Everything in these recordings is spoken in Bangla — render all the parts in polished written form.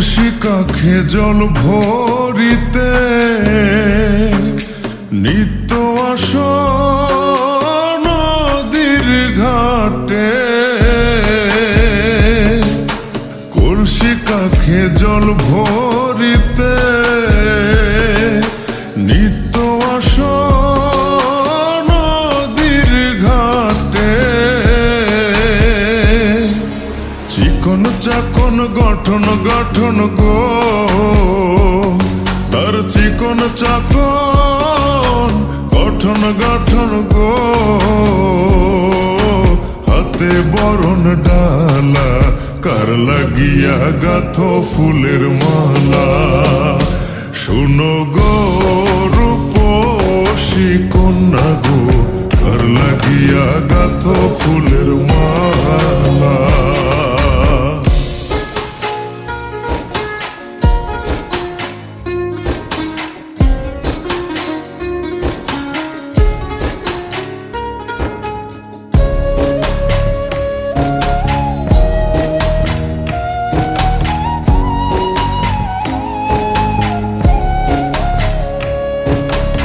কলসি কাখে জল ভরিতে নিত্য আস নদীর ঘাটে, কলসি কাখে জল ভরিতে নিত্য আস নদীর ঘাটে। চিকন চাকন গঠন গঠন গো, তার চিকন চাকন গঠন গঠন গো। হাতে বরণ ডালা, কার লাগিয়া গাথো ফুলের মালা। শুনো গো রূপসী কন্যা গো, কার লাগিয়া গাথো ফুলের মালা।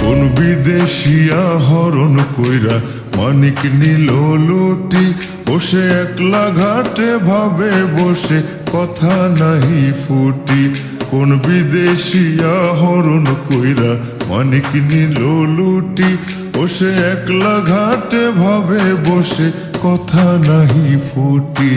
কোন বিদেশিয়া হরণ কইরা মানিক নিল লুটি, বসে একলা ঘাটে ভাবে বসে কথা নাহি ফুটি। কোন বিদেশিয়া হরণ কইরা মানিক নিল লুটি, বসে একলা ঘাটে ভাবে বসে কথা নাহি ফুটি।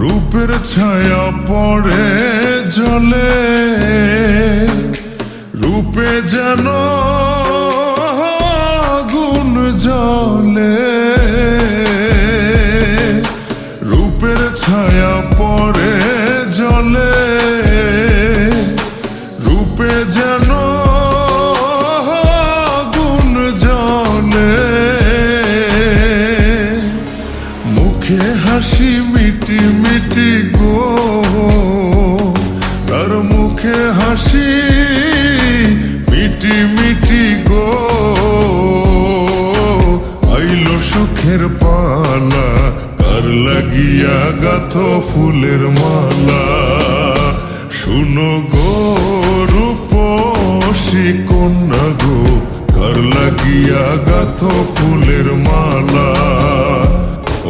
রূপের ছায়া পড়ে জলে, রূপে যেন আগুন জ্বলে। রূপের ছায়া পড়ে জলে, রূপে যেন আগুন জ্বলে। মুখে হাসি মিটি মিটি গো, তার মুখে হাসি মিটি মিটি গো। আইলো সুখের পালা, কার লাগিয়া গাথো ফুলের মালা। শুনো গো রূপসী কন্যা গো, কার লাগিয়া গাথো ফুলের মালা।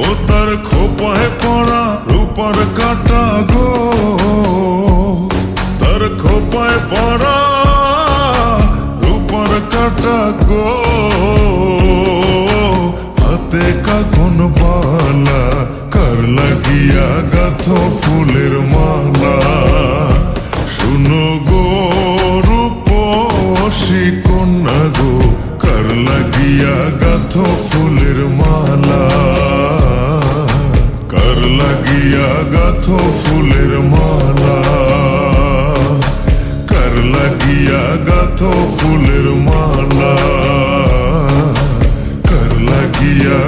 ও তার খোপায় পড়া রূপার কাটা গো, তার খোপায় পড়া রূপার কাটা গো। হাতে কাকন বালা, কার লাগিয়া গাথো ফুলের মালা। শুনো গো রূপসী কন্যা গো, কার লাগিয়া গাথো ফুলের মালা। কার লাগিয়া গাথো ফুলের মালা, কার লাগিয়া গাথো ফুলের মালা, কার লাগিয়া